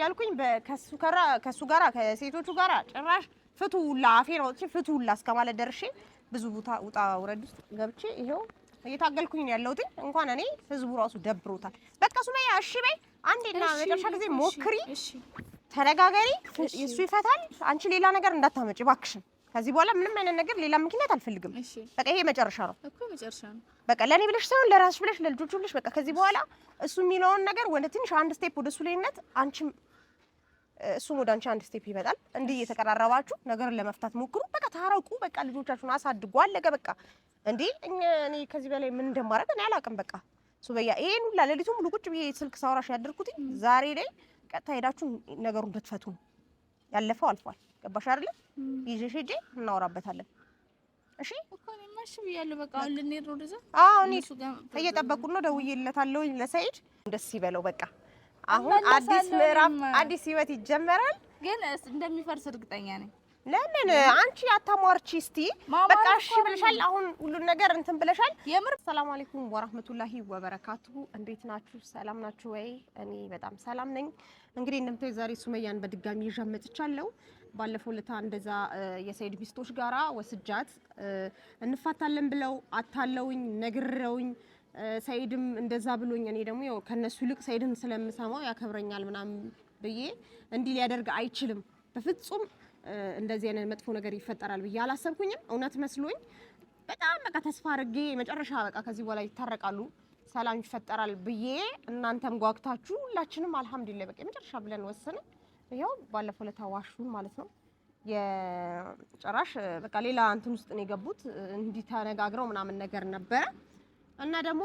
እያልኩኝ ከሱ ጋራ ከሴቶቹ ጋራ ጭራሽ ፍቱላ አፌን አውጥቼ ፍቱላ እስከማለት ደርሼ ብዙ ቦታ ውጣ ውረድ ውስጥ ገብቼ ይሄው እየታገልኩኝ ነው ያለሁት። እንኳን እኔ ህዝቡ ራሱ ደብሮታል። በቃ ሱመያ እሺ በይ አንዴና መጨረሻ ጊዜ ሞክሪ፣ ተነጋገሪ፣ እሱ ይፈታል። አንቺ ሌላ ነገር እንዳታመጪ እባክሽን። ከዚህ በኋላ ምንም አይነት ነገር ሌላ ምክንያት አልፈልግም። በቃ ይሄ መጨረሻ ነው እኮ መጨረሻ ነው። በቃ ለኔ ብለሽ ሳይሆን ለራስሽ ብለሽ ለልጆቹ ብለሽ በቃ ከዚህ በኋላ እሱ የሚለውን ነገር ወደ ትንሽ አንድ ስቴፕ ወደ እሱ ላይነት አንቺም እሱም ወደ አንቺ አንድ ስቴፕ ይመጣል። እንዲህ እየተቀራረባችሁ ነገርን ለመፍታት ሞክሩ። በቃ ታረቁ። በቃ ልጆቻችሁን አሳድጉ። አለቀ በቃ። እንዴ እኔ ከዚህ በላይ ምን እንደማደርግ እኔ አላውቅም። በቃ ሱመያ ይሄን ሁላ ሌሊቱን ሙሉ ቁጭ ብዬ ስልክ ሳወራሽ ያደርኩት ዛሬ ላይ ቀጥታ ሄዳችሁ ነገሩን እንድትፈቱ ያለፈው አልፏል። ገባሽ አይደል? ይዤሽ ሄጄ እናወራበታለን። እሺ እኮ እኔማ እሺ ብያለሁ። በቃ አሁን ልንሄድ ነው ወደዛ። አዎ እኔ እየጠበቁን ነው። ደውዬለታለሁ ለሰይድ ደስ ይበለው በቃ። አሁን አዲስ ምዕራፍ አዲስ ህይወት ይጀመራል። ግን እንደሚፈርስ እርግጠኛ ነኝ። ለምን አንቺ አታሟርቺ እስቲ በቃ እሺ ብለሻል። አሁን ሁሉ ነገር እንትን ብለሻል። የምር ሰላም አለይኩም ወራህመቱላሂ ወበረካቱሁ። እንዴት ናችሁ? ሰላም ናችሁ ወይ? እኔ በጣም ሰላም ነኝ። እንግዲህ እንደምታዩ ዛሬ ሱመያን በድጋሚ ይዤ መጥቻለሁ። ባለፈው ለታ እንደዛ የሰይድ ሚስቶች ጋራ ወስጃት እንፋታለን ብለው አታለውኝ ነግረውኝ ሰይድም እንደዛ ብሎኝ እኔ ደግሞ ያው ከነሱ ይልቅ ሰይድን ስለምሰማው ያከብረኛል ምናምን ብዬ እንዲህ ሊያደርግ አይችልም በፍጹም እንደዚህ አይነት መጥፎ ነገር ይፈጠራል ብዬ አላሰብኩኝም። እውነት መስሎኝ በጣም በቃ ተስፋ አድርጌ መጨረሻ በቃ ከዚህ በኋላ ይታረቃሉ ሰላም ይፈጠራል ብዬ እናንተም ጓግታችሁ ሁላችንም አልሐምዱሊላህ በቃ መጨረሻ ብለን ወሰነ። ይሄው ባለፈው ለታዋሹን ማለት ነው የጨራሽ በቃ ሌላ እንትን ውስጥ ነው የገቡት። እንዲህ ተነጋግረው ምናምን ነገር ነበረ እና ደግሞ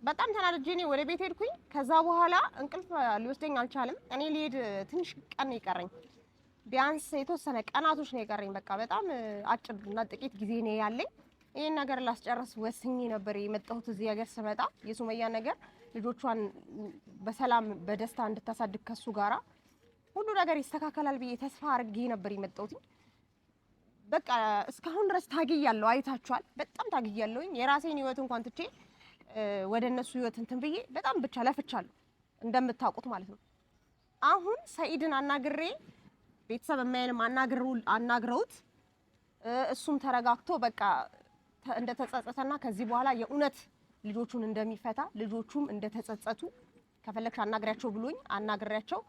በጣም ተናድጄ እኔ ወደ ቤት ሄድኩኝ። ከዛ በኋላ እንቅልፍ ሊወስደኝ አልቻለም። እኔ ልሄድ ትንሽ ቀን ይቀረኝ ቢያንስ የተወሰነ ቀናቶች ነው የቀረኝ። በቃ በጣም አጭር እና ጥቂት ጊዜ ነው ያለኝ። ይሄን ነገር ላስጨርስ ወስኜ ነበር የመጣሁት እዚህ ሀገር ስመጣ። የሱመያ ነገር ልጆቿን በሰላም በደስታ እንድታሳድግ ከሱ ጋራ ሁሉ ነገር ይስተካከላል ብዬ ተስፋ አድርጌ ነበር የመጣሁት። በቃ እስካሁን ድረስ ታግያለሁ፣ አይታችኋል። በጣም ታግያለሁኝ። የራሴን ህይወት እንኳን ትቼ ወደ እነሱ ህይወት እንትን ብዬ በጣም ብቻ ለፍቻለሁ እንደምታውቁት ማለት ነው። አሁን ሰኢድን አናግሬ ቤተሰብ የማይንም አናግረውት እሱም ተረጋግቶ በቃ እንደተጸጸተና ከዚህ በኋላ የእውነት ልጆቹን እንደሚፈታ ልጆቹም እንደተጸጸቱ ከፈለግሽ አናግሪያቸው ብሎኝ አናግሪያቸው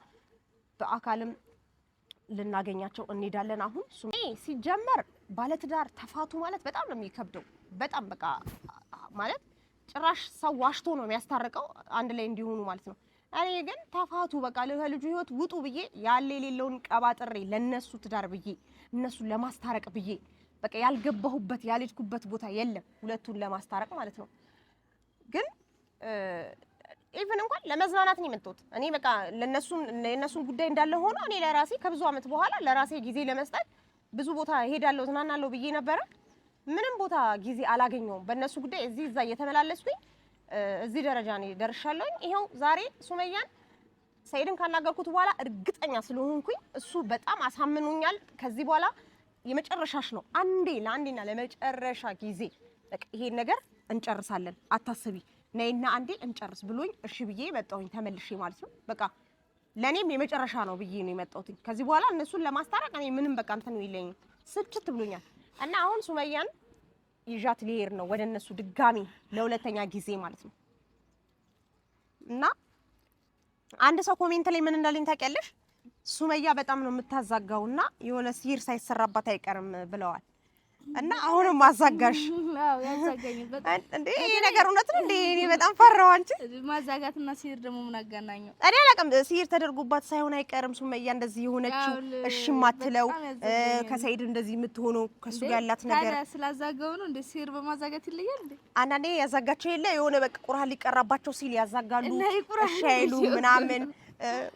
በአካልም ልናገኛቸው እንሄዳለን። አሁን ሲጀመር ባለትዳር ተፋቱ ማለት በጣም ነው የሚከብደው። በጣም በቃ ማለት ጭራሽ ሰው ዋሽቶ ነው የሚያስታርቀው አንድ ላይ እንዲሆኑ ማለት ነው። እኔ ግን ተፋቱ በቃ ለልጁ ህይወት ውጡ ብዬ ያለ የሌለውን ቀባጥሬ ለነሱ ትዳር ብዬ እነሱን ለማስታረቅ ብዬ በቃ ያልገባሁበት ያልሄድኩበት ቦታ የለም ሁለቱን ለማስታረቅ ማለት ነው። ግን ኢቭን እንኳን ለመዝናናት ነው የመጣሁት እኔ በቃ ለነሱን ጉዳይ እንዳለ ሆኖ እኔ ለራሴ ከብዙ አመት በኋላ ለራሴ ጊዜ ለመስጠት ብዙ ቦታ ሄዳለሁ ዝናናለሁ ብዬ ነበረ። ምንም ቦታ ጊዜ አላገኘውም በእነሱ ጉዳይ እዚህ እዛ እየተመላለስኩኝ እዚህ ደረጃ ነው ደርሻለሁ። ይሄው ዛሬ ሱመያን ሰይድን ካናገርኩት በኋላ እርግጠኛ ስለሆንኩኝ እሱ በጣም አሳምኖኛል። ከዚህ በኋላ የመጨረሻሽ ነው አንዴ ለአንዴና ለመጨረሻ ጊዜ በቃ ይሄን ነገር እንጨርሳለን አታስቢ ነይና አንዴ እንጨርስ ብሎኝ እሺ ብዬ መጣሁኝ ተመልሼ ማለት ነው። በቃ ለኔም የመጨረሻ ነው ብዬ ነው የመጣሁት። ከዚህ በኋላ እነሱን ለማስታረቅ እኔ ምንም በቃ እንትን ይለኝ ስልችት ብሎኛል እና አሁን ሱመያን ይዣት ሊሄድ ነው ወደ እነሱ ድጋሚ ለሁለተኛ ጊዜ ማለት ነው። እና አንድ ሰው ኮሜንት ላይ ምን እንዳለኝ ታውቂያለሽ? ሱመያ በጣም ነው የምታዛጋውና የሆነ ሲር ሳይሰራባት አይቀርም ብለዋል። እና አሁንም ማዛጋሽ አዎ ያዛጋኝ በጣም እንዴ ይሄ ነገር እውነት ነው እንዴ? እኔ በጣም ፈራው። አንቺ ማዛጋትና ሲር ደግሞ ምን አገናኘው? እኔ አላውቅም። ሲር ተደርጎባት ሳይሆን አይቀርም ሱመያ እንደዚህ የሆነችው እሺ ማትለው ከሰይድ እንደዚህ የምትሆነው ከሱ ጋር ያላት ነገር ታዲያ ስላዛጋው ነው እንዴ? ሲር በማዛጋት ይለያል እንዴ? አንዳንዴ ያዛጋቸው የለ የሆነ በቃ ቁርአን ሊቀራባቸው ሲል ያዛጋሉ እሺ አይሉ ምናምን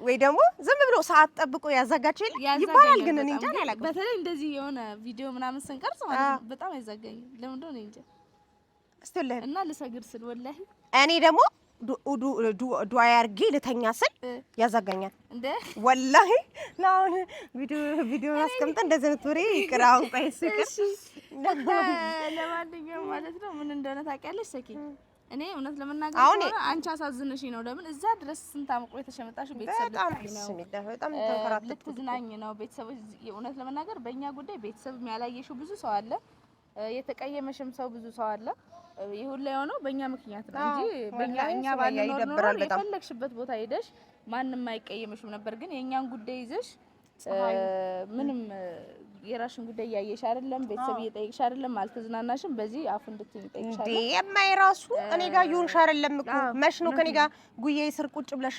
ወይ ደግሞ ዝም ብሎ ሰዓት ጠብቆ ያዛጋቸው ይባላል። ግን እኔ እንጃ አላውቅም። በተለይ እንደዚህ የሆነ ቪዲዮ ምናምን ስንቀርጽ ማለት በጣም ያዛጋኝ። ለምን እንደሆነ እንጃ እስቲ እና ልሰግድ ስል ወላሂ እኔ ደግሞ ዱዓ ያርጌ ልተኛ ስል ያዛጋኛል እንዴ ወላሂ። ናውን ቪዲዮ አስቀምጠን እንደዚህ ነው ወሬ ይቅራው ቆይስ ይቅር። ለማንኛውም ማለት ነው ምን እንደሆነ ታውቂያለሽ ሰኪ? እኔ እውነት ለመናገር አንቺ አሳዝነሽኝ ነው። ለምን እዛ ድረስ ስንት አመት ቆይተሽ የመጣሽው? ቤተሰብ በጣም ተንከራተትኩ። ልትዝናኝ ነው። ቤተሰብ እውነት ለመናገር በእኛ ጉዳይ ቤተሰብ ያላየሽው ብዙ ሰው አለ፣ የተቀየመሽም ሰው ብዙ ሰው አለ። ይሁን ላይ ሆኖ በእኛ ምክንያት ነው እንጂ እኛ ባንኖር ኖሮ የፈለግሽበት ቦታ ሄደሽ ማንም አይቀየምሽም ነበር። ግን የእኛን ጉዳይ ይዘሽ ምንም የራሽን ጉዳይ ያየሽ አይደለም፣ ቤተሰብ እየጠየቅሽ አይደለም፣ አልተዝናናሽም። በዚህ አፍ እንድትኝ ጠይቅሻለሁ። የማይ ራሱ እኔ ጋር ይሁንሽ አይደለም እኮ መሽ ነው ከኔ ጋር ጉዬ ስር ቁጭ ብለሽ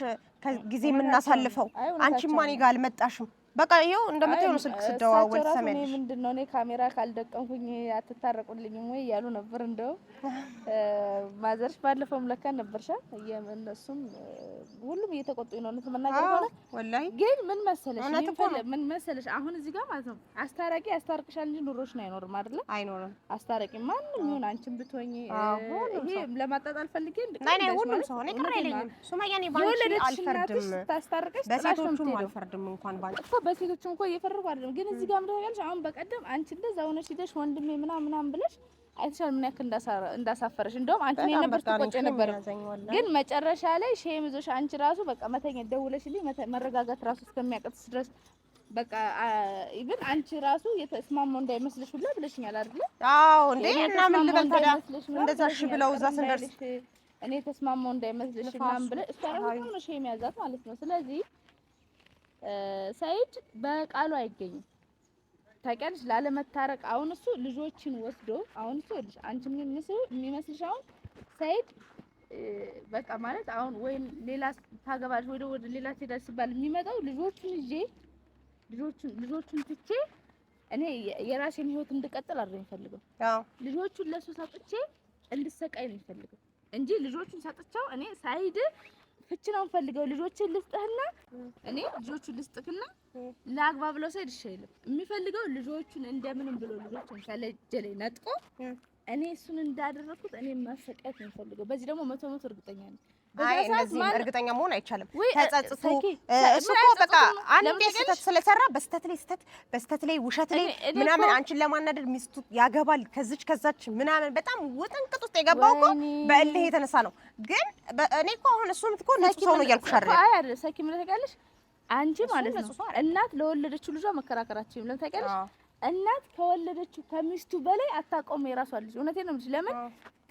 ጊዜ የምናሳልፈው። አንቺማ እኔ ጋር አልመጣሽም። በቃ ይሄው እንደምታዩ ነው። ስልክ ስደዋወል ሰሜንሽ ምንድነው እኔ ካሜራ ካልደቀንኩኝ አትታረቁልኝም ወይ ያሉ ነበር። እንደው ማዘርሽ ባለፈውም ለካ ነበርሻ እነሱም ሁሉም እየተቆጡኝ ነው ተመናገር ሆነ። ወላሂ ግን ምን መሰለሽ አሁን እዚህ ጋር ማለት ነው አስታራቂ ያስታርቅሻል እንጂ ኑሮሽ ነው አይኖርም አይደል? አይኖርም። አስታራቂ ማንንም ይሁን አንቺም ብትሆኚ ይሄ ለማጣጣል ፈልጌ እንደዚህ ሁሉም ሰው እኔ ቅር አይለኝም። ሱማያኔ ባንቺ አልፈርድም፣ ታስታርቀሽ በሴቶቹም አልፈርድም እንኳን ባንቺ በሴቶቹም እኮ እየፈረቁ አይደለም። ግን እዚህ ጋር ምንድነው ያልሽ? አሁን በቀደም አንቺ እንደዛ ሆነሽ ሂደሽ ወንድሜ ምናምን ብለሽ አይተሻል ምን ያክል እንዳሳፈረሽ። እንደውም አንቺ ነኝ ነበር ተቆጨ ነበር። ግን መጨረሻ ላይ ሼም ይዞሽ አንቺ ራሱ በቃ መተኛ ደውለሽልኝ መረጋጋት ራሱ እስከሚያቀጥስ ድረስ በቃ ኢቭን አንቺ ራሱ የተስማማው እንዳይመስልሽ ሁላ ብለሽኛል አይደል? አዎ እንዴ እና ምን ልበል ታዲያ እንደዛ እሺ ብለው እዛ ስንደርስ እኔ ተስማማው እንዳይመስልሽ ምናምን ብለሽ እስታረው ነው ሼም ያዛት ማለት ነው። ስለዚህ ሰይድ በቃሉ አይገኝም። ታውቂያለሽ ላለመታረቅ አሁን እሱ ልጆችን ወስዶ አሁን እሱ ልጅ አንቺ ምን የሚመስልሽ አሁን ሰይድ በቃ ማለት አሁን ወይ ሌላ ታገባሽ ወይ ወደ ሌላ ትሄዳለሽ ሲባል የሚመጣው ልጆቹን ይዤ ልጆቹን ትቼ እኔ የራሴን ህይወት እንድቀጥል አይደል የሚፈልገው። አዎ ልጆቹን ለሱ ሰጥቼ እንድሰቃይ ነው የሚፈልገው እንጂ ልጆቹን ሰጥቻው እኔ ሳይድ ፍቺ ነው ፈልገው ልጆችን ልስጥህና እኔ ልጆቹን ልስጥክና ላግባ ብለው ሰይድ ይሻይልም የሚፈልገው ልጆቹን እንደምንም ብሎ ልጆቹን ከለጀለ ነጥቆ እኔ እሱን እንዳደረኩት እኔ ማሰቃየት ነው ፈልገው። በዚህ ደግሞ 100% እርግጠኛ ነኝ። አይ እንደዚህ እርግጠኛ መሆን አይቻልም። ተጸጽቶ እሱ እኮ በቃ አንዴ ስህተት ስለሰራ በስተት ላይ ውሸት ላይ ምናምን አንቺን ለማናደድ ሚስቱ ያገባል ከዛች ምናምን በጣም ውጥንቅጥ ውስጥ የገባው እኮ በእልህ የተነሳ ነው። ግን እኔ እኮ አሁን እሱን እኮ ንጹህ ሰው ነው እያልኩሽ አይደል? አይ አይደል ሰኪ ምን ታውቂያለሽ? አንቺ ማለት ነው እናት ለወለደችው ልጇ መከራከራችሁ ምን ታውቂያለሽ? እናት ከወለደችው ከሚስቱ በላይ አታውቀውም የራሷ ልጅ። እውነቴን ነው የምልሽ። ለምን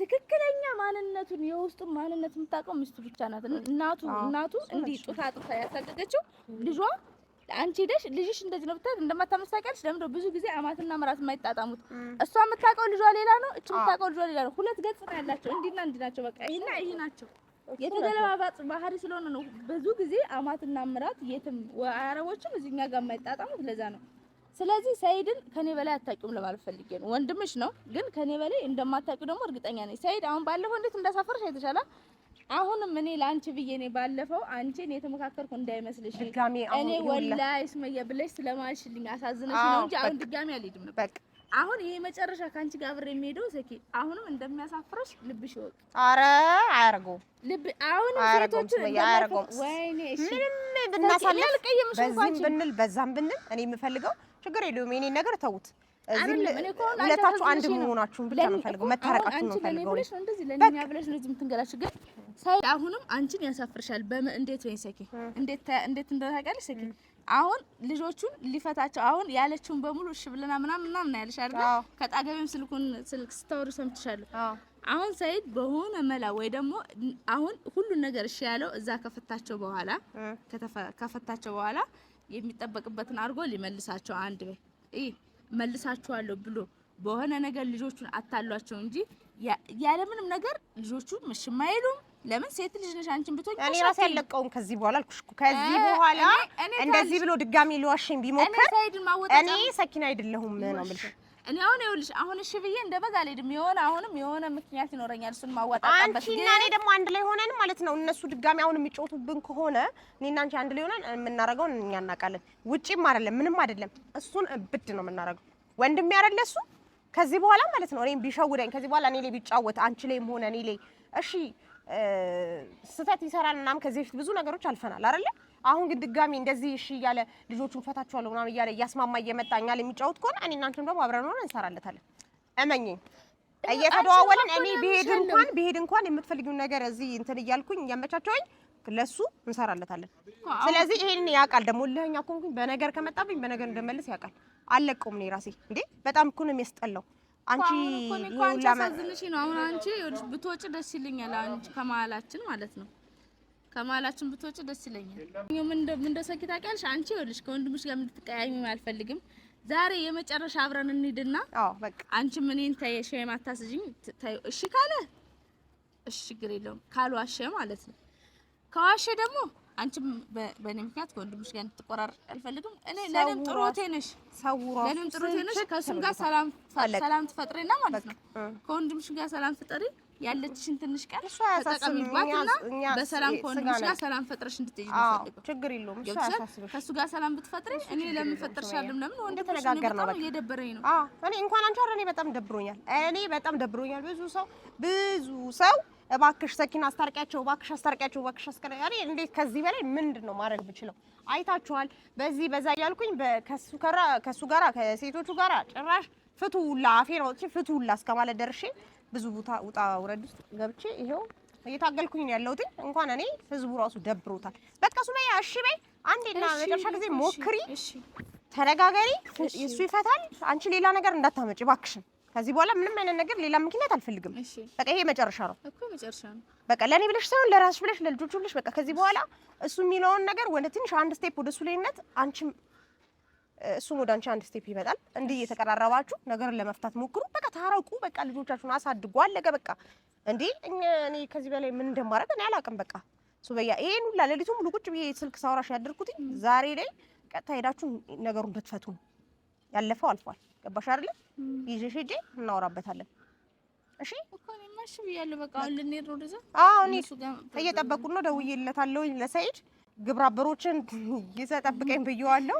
ትክክለኛ ማንነቱን የውስጡን ማንነት የምታውቀው ሚስቱ ብቻ ናት። እናቱ እንዲህ ጡት አጥታ ያሳደገችው ልጇ አንቺ ሄደሽ ልጅሽ እንደዚህ ነው ብታይ እንደማታመሳቀልሽ። ለምን ብዙ ጊዜ አማትና ምራት የማይጣጣሙት? እሷ የምታውቀው ልጇ ሌላ ነው፣ እቺ የምታውቀው ልጇ ሌላ ነው። ሁለት ገጽ ነው ያላቸው። እንዲና እንዲ ናቸው። በቃ ይሄና ይሄ ናቸው። የተገለባባጭ ባህሪ ስለሆነ ነው ብዙ ጊዜ አማትና ምራት የትም አረቦችም እዚህኛ ጋር የማይጣጣሙት ለዛ ነው። ስለዚህ ሰይድን ከኔ በላይ አታውቂውም ለማለት ፈልጌ ነው። ወንድምሽ ነው ግን ከኔ በላይ እንደማታውቂው ደግሞ እርግጠኛ ነኝ። ሰይድ አሁን ባለፈው እንዴት እንዳሳፈርሽ አይተሻላ። አሁንም እኔ ላንቺ ብዬ ነው ባለፈው አንቺን የተመካከርኩ እንዳይመስልሽ እኔ ወላሂ ስመየ ብለሽ ስለማልሽልኝ አሳዝነሽ ነው እንጂ አሁን ድጋሚ አልሄድም ነበር። በቃ አሁን ይሄ መጨረሻ ካንቺ ጋር አብሬ የሚሄደው ሰኪ አሁንም እንደሚያሳፍርሽ ልብሽ ይወቅ። አረ አያረገውም ልብ አሁን ሴቶች አያረገውም። ወይኔ እሺ ምንም ብናሳልፍ በዛም ብንል እኔ የምፈልገው ችግር የለውም። የኔን ነገር ተውት። እዚህ ሁለታችሁ አንድ መሆናችሁን ብቻ ነው ፈልገው፣ መታረቃችሁን ነው ፈልገው። ብለሽ ነው እንደዚህ ለኛ ብለሽ ነው እዚህ የምትንገላሽ። ግን ሳይ አሁንም አንቺን ያሳፍርሻል። እንዴት ወይ ሰኪ እንዴት እንደታውቂያለሽ ሰኪ አሁን ልጆቹን ሊፈታቸው አሁን ያለችውን በሙሉ እሺ ብለና ምናምን ያለሽ አይደል? ከጣገቤም ስልክ ስታወሩ ሰምተሻለሁ። አሁን ሰይድ በሆነ መላ ወይ ደግሞ አሁን ሁሉን ነገር እሺ ያለው እዛ ከፈታቸው በኋላ የሚጠበቅበትን አድርጎ ሊመልሳቸው አንድ በይ መልሳቸዋለሁ ብሎ በሆነ ነገር ልጆቹን አታሏቸው እንጂ ያለምንም ነገር ልጆቹ ምሽም አይሉም። ለምን ሴት ልጅ ነሽ አንቺን ብትሆኚ እኔ ራሴ ያለቀውም ከዚህ በኋላ አልኩሽ እኮ ከዚህ በኋላ እንደዚህ ብሎ ድጋሚ ሊዋሽኝ ቢሞክር እኔ ሰኪና አይደለሁም ነው የምልሽ። እኔ አሁን እሺ ብዬ እንደበዛ አልሄድም። የሆነ ምክንያት ይኖረኛል እሱን ማዋጣጣበት። አንቺና እኔ ደግሞ አንድ ላይ ሆነን ማለት ነው እነሱ ድጋሚ አሁን የሚጮቱብን ከሆነ እኔና አንቺ አንድ ላይ ሆነን የምናረገውን እኛ እናውቃለን። ውጪም አይደለም ምንም አይደለም እሱን እብድ ነው የምናረገው። ወንድም ያረለ እሱ ከዚህ በኋላ ማለት ነው እኔም ቢሸውደኝ ከዚህ በኋላ እኔ ላይ ቢጫወት አንቺ ላይም ሆነ እኔ ላይ እሺ ስህተት ይሰራል ምናምን ከዚህ በፊት ብዙ ነገሮች አልፈናል አይደለ? አሁን ግን ድጋሚ እንደዚህ እሺ እያለ ልጆቹን ፈታቸዋለሁ ምናምን እያለ እያስማማ እየመጣ እኛ ላይ የሚጫወት ከሆነ እኔ እና አንቺም ደግሞ አብረን ሆነን እንሰራለታለን። እመኚኝ እየተደዋወልን እኔ ብሄድ እንኳን የምትፈልጊውን ነገር እዚህ እንትን እያልኩኝ እያመቻቸውኝ ለሱ እንሰራለታለን። ስለዚህ ይሄን ያውቃል። ደግሞ ለኛ ኮንኩኝ በነገር ከመጣብኝ በነገር እንደመለስ ያውቃል። አለቀውም ነው ራሴ እንዴ በጣም እኮ ነው የሚያስጠላው። አንቺ ይኸውልሽ ነው አሁን አንቺ ብትወጪ ደስ ይለኛል። አንቺ ከመሀላችን ማለት ነው ከመሀላችን ብትወጪ ደስ ይለኛል። ምን እንደሰኪ ታውቂያለሽ አንቺ ይኸውልሽ ከወንድምሽ ጋር እንድትቀያይም አልፈልግም። ዛሬ የመጨረሻ አብረን እንሂድና በቃ አንቺ ምንን ታየሽ የማታስጂኝ እሺ ካለ እሺ ችግር የለውም ካልዋሸ ማለት ነው። ከዋሸ ደግሞ አንቺ በእኔ ምክንያት ከወንድምሽ ጋር እንድትቆራረጥ አልፈልግም። እኔ ለኔም ጥሩቴ ነሽ ለኔም ጥሩቴ ነሽ። ከሱም ጋር ሰላም ትፈጥሪና ማለት ነው ከወንድምሽ ጋር ሰላም ፍጠሪ። ያለችሽን ትንሽ ቀን ተጠቀሚባትና በሰላም ከወንድምሽ ጋር ሰላም ፈጥረሽ እንድትሄጂ ነው ፈልገው። ችግር የለውም እሱ አያሳስብሽ። ከሱ ጋር ሰላም ብትፈጥሪ እኔ ለምን ፈጥርሻለሁ? ለምን ወንድ ተነጋገር ነው በቃ እየደበረኝ ነው። እኔ እንኳን አንቺ እኔ በጣም ደብሮኛል። ብዙ ሰው እባክሽ ሰኪና አስታርቂያቸው፣ እባክሽ አስታርቂያቸው። እኔ እንዴት ከዚህ በላይ ምንድነው ማድረግ ብችለው? አይታችኋል። በዚህ በዛ ያልኩኝ ከሱ ጋራ ከሴቶቹ ጋራ ጭራሽ ፍቱላ አፌን አውጥቼ ፍቱላ እስከማለት ደርሼ ብዙ ቦታ ውጣ ውረድ ውስጥ ገብቼ ይሄው እየታገልኩኝ ነው ያለሁት። እንኳን እኔ ህዝቡ ራሱ ደብሮታል። በቃ ሱመያ እሺ በይ አንዴና መጨረሻ ጊዜ ሞክሪ፣ ተነጋገሪ። እሱ ይፈታል። አንቺ ሌላ ነገር እንዳታመጪ እባክሽን። ከዚህ በኋላ ምንም አይነት ነገር ሌላ ምክንያት አልፈልግም። በቃ ይሄ መጨረሻ ነው እኮ መጨረሻ ነው። በቃ ለኔ ብለሽ ሳይሆን ለራስሽ ብለሽ ለልጆቹ ብለሽ በቃ ከዚህ በኋላ እሱ የሚለውን ነገር ወደ ትንሽ አንድ ስቴፕ ወደ እሱ ላይነት አንቺም እሱም ወደ አንቺ አንድ ስቴፕ ይመጣል። እንዲህ እየተቀራረባችሁ ነገርን ለመፍታት ሞክሩ። በቃ ታረቁ። በቃ ልጆቻችሁን አሳድጉ። አለቀ በቃ። እንዴ እኔ ከዚህ በላይ ምን እንደማደርግ እኔ አላውቅም። በቃ ሱመያ ይሄን ሁላ ሌሊቱን ሙሉ ቁጭ ብዬ ስልክ ሳወራሽ ያደርኩት ዛሬ ላይ ቀጥታ ሄዳችሁ ነገሩን ብትፈቱ ነው። ያለፈው አልፏል። ገባሽ አይደል? ይዤሽ ሄጄ እናወራበታለን። እሺ እኮ እኔማ እሺ ብያለሁ። በቃ አሁን ልንሄድ ነው ወደዛ። እኔ እየጠበቁን ነው። ደውዬለታለሁ ለሰይድ ግብረ አበሮችን ይዘጠብቀኝ ብየዋለሁ።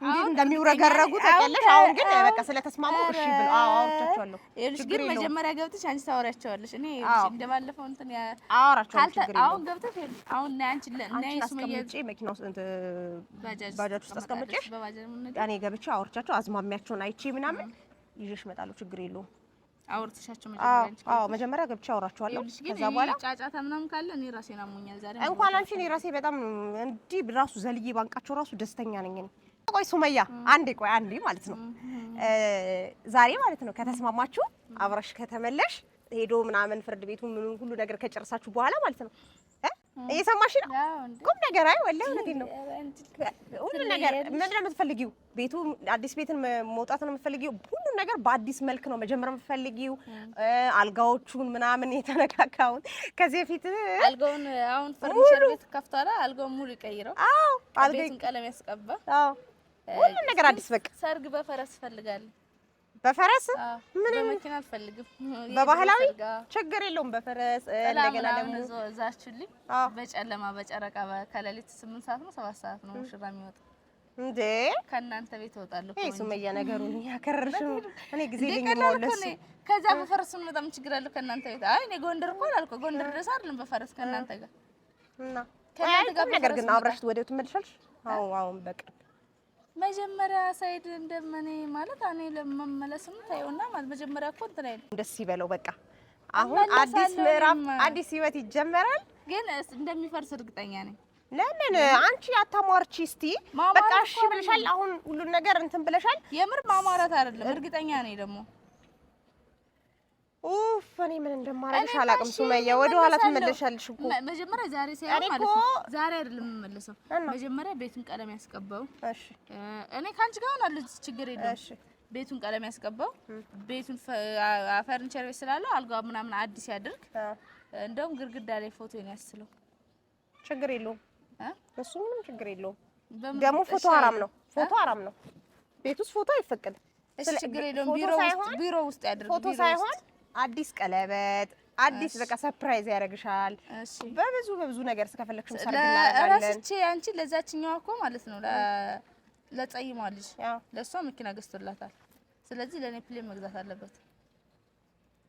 እንዴት እንደሚውረገረጉ ታውቂያለሽ። አሁን ግን በቃ ስለተስማሙ እሺ ብለው አውርቻቸዋለሁ። ግን መጀመሪያ ገብተሽ አንቺ ታወሪያቸዋለሽ። እኔ እንደባለፈው እንትን አወራቸዋለሁ። አሁን ገብተሽ አሁን ነይ አንቺ ነይ ሱመያ መኪና ውስጥ ባጃጅ ውስጥ አስቀምጬሽ እኔ ገብቼ አውርቻቸው አዝማሚያቸውን አይቼ ምናምን ይዤሽ እመጣለሁ። ችግር የለውም። አውርተሻቸው መጀመሪያ ገብቼ አወራቸዋለሁ። ከዛ በኋላ ጫጫታ ምናምን ካለ እኔ ራሴን አሞኛል ዛሬ። እንኳን አንቺ እኔ ራሴ በጣም እንዲህ ራሱ ዘልዬ ባንቃቸው ራሱ ደስተኛ ነኝ እኔ። ቆይ ሱመያ አንዴ ማለት ነው ዛሬ ማለት ነው ከተስማማችሁ አብረሽ ከተመለሽ ሄዶ ምናምን ፍርድ ቤቱ ምን ሁሉ ነገር ከጨረሳችሁ በኋላ ማለት ነው እየሰማሽ ነው ቁም ነገር አይ ወላሂ እውነቴን ነው። ሁሉ ነገር ምንድን ነው የምትፈልጊው? ቤቱ አዲስ ቤትን መውጣት ነው የምትፈልጊው? ሁሉ ነገር በአዲስ መልክ ነው መጀመር የምትፈልጊው? አልጋዎቹን ምናምን የተነካካውን ከዚህ በፊት አልጋውን አሁን ፈርኒቸር ቤት ከፍቷላ አልጋውን ሙሉ ይቀይረው። ቤቱን ቀለም ያስቀባ። ሁሉ ነገር አዲስ በቃ። ሰርግ በፈረስ ፈልጋለሁ። በፈረስ ምን መኪና አልፈልግም። በባህላዊ ችግር የለውም። በፈረስ እንደገና ደግሞ እዛችሁልኝ በጨለማ በጨረቃ ከሌሊት 8 ሰዓት ነው 7 ሰዓት ነው ሙሽራ የሚወጣው እንዴ ከእናንተ ቤት እወጣለሁ። እይ ሱመያ ነገሩን ያከረርሽ ነው። እኔ ጊዜ ልኝማውለስ ከዛ በፈረስ ምን በጣም ችግር አለው ከእናንተ ቤት? አይ እኔ ጎንደር እኮ አላልኩ ጎንደር ድረስ አይደለም በፈረስ ከእናንተ ጋር እና ከእናንተ ጋር ነገር ግን አብረሽ ወዴት ትመልሻለሽ? አሁን በቃ መጀመሪያ ሳይድ እንደመኔ ማለት እኔ ለመመለስም ታየውና ማለት መጀመሪያ እኮ እንትን አይደል ደስ ይበለው በቃ። አሁን አዲስ ምዕራፍ አዲስ ህይወት ይጀመራል። ግን እንደሚፈርስ እርግጠኛ ነኝ። ለምን አንቺ አታሟርቺ እስቲ በቃ እሺ ብለሻል። አሁን ሁሉ ነገር እንትን ብለሻል። የምር ማሟራት አይደለም እርግጠኛ ነኝ ደግሞ እኔ ምን እንደማረግሽ አላውቅም። ሱመያ ወደ ኋላ ትመለሻለሽ እኮ መጀመሪያ ዛሬ ሳይሆን ማለት ነው ዛሬ አይደለም የምመለሰው። መጀመሪያ ቤቱን ቀለም ያስቀባው። እሺ እኔ ካንቺ ጋር ሆነ ልጅ ችግር የለውም። እሺ ቤቱን ቀለም ያስቀባው። ቤቱን ፈርኒቸር ቤት ስላለው አልጋው ምናምን አዲስ ያድርግ። እንደውም ግርግዳ ላይ ፎቶ ያስለው። ችግር የለውም እሱ ምንም ችግር የለውም። ደግሞ ፎቶ ሐራም ነው። ፎቶ ሐራም ነው። ቤት ውስጥ ፎቶ አይፈቀድም። እሺ ችግር የለውም። ቢሮ ውስጥ ያድርግ። ፎቶ ሳይሆን አዲስ ቀለበት አዲስ በቃ ሰርፕራይዝ ያደርግሻል። እሺ በብዙ ነገር እስከፈለግሽም ሰርግ እናደርጋለን። እራስቼ አንቺ ለዛችኛዋ እኮ ማለት ነው ለጸይሟ ልጅ ለሷ መኪና ገዝቶላታል። ስለዚህ ለኔ ፕሌን መግዛት አለበት።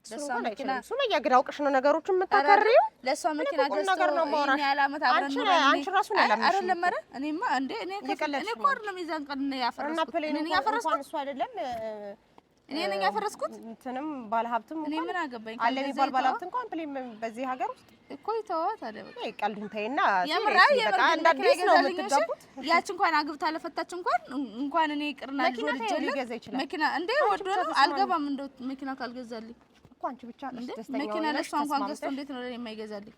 ለሷ መኪና ሱመያ ግን አውቅሽ ነው ነገሮችን የምታከሪው። ለሷ መኪና ገዝቶ እኔ ያላመት አብረን ነው አንቺ ራሱን ያላምሽ አይደለም። ኧረ እኔማ እንዴ እኔ እኮ አይደለም የዛን ቀን ያፈረስኩት እኔ ያፈረስኩት እሱ አይደለም እኔ ነኝ ያፈረስኩት እንትንም ባለሀብትም እኔ ምን አገባኝ አለ የሚባል ባለሀብት እንኳን ፕሌም በዚህ ሀገር ውስጥ እኮ ይተዋት አለ በቃ ቀልዱን ተይና በቃ እንዳዲስ ነው የምትጋቡት ያች እንኳን አግብታ ለፈታች እንኳን እኔ ይቅርና ልጅ ወልጄ መኪና እንዴ ወዶ ነው አልገባም እንደው መኪና ካልገዛልኝ እኮ አንቺ ብቻ ደስተኛ መኪና ለሷ እንኳን ገዝቶ እንዴት ነው ለኔ የማይገዛልኝ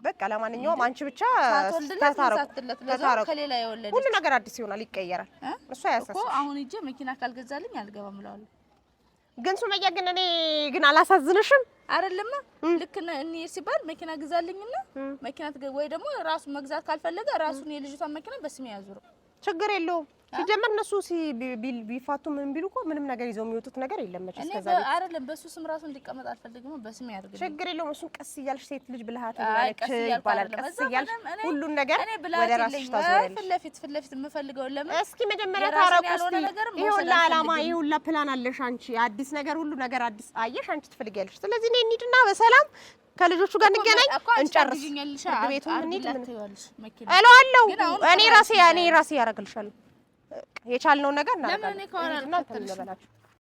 በቃ ለማንኛውም አንቺ ብቻ ተታረቁ ከሌላ የወለደ ሁሉ ነገር አዲስ ይሆናል ይቀየራል እሱ ያሳሰ እኮ አሁን እጄ መኪና ካልገዛልኝ አልገባም እላለሁ ግን ሱመያ ግን እኔ ግን አላሳዝንሽም አይደለም ልክ እኔ ሲባል መኪና ግዛልኝና መኪና ወይ ደግሞ ራሱ መግዛት ካልፈለገ ራሱን የልጅቷን መኪና በስሜ ያዙረው ችግር የለውም ሲጀመር እነሱ ቢፋቱ ምን ቢሉ እኮ ምንም ነገር ይዘው የሚወጡት ነገር የለም መቼ እስከዛ አይደለም በሱ ስም ራሱ እንዲቀመጥ አልፈልግም በስሜ ያድርግልኝ ችግር የለውም እሱን ቀስ እያልሽ ሴት ልጅ ብልሃት ይባላል ቀስ እያልሽ ሁሉን ነገር ወደ ራስሽ ታዞሪያለሽ ፊት ለፊት የምፈልገው ለምን እስኪ መጀመሪያ ታረቁ እስቲ ይሁን ለዓላማ ይሁን ለፕላን አለሽ አንቺ አዲስ ነገር ሁሉ ነገር አዲስ አየሽ አንቺ ትፈልጊያለሽ ስለዚህ እኔ እንሂድና በሰላም ከልጆቹ ጋር እንገናኝ እንጨርስ ቤቱን እንሂድ እለዋለሁ እኔ ራሴ ያደርግልሻለሁ የቻልነው ነገር እናደርጋለን ለምን እኔ ከሆነ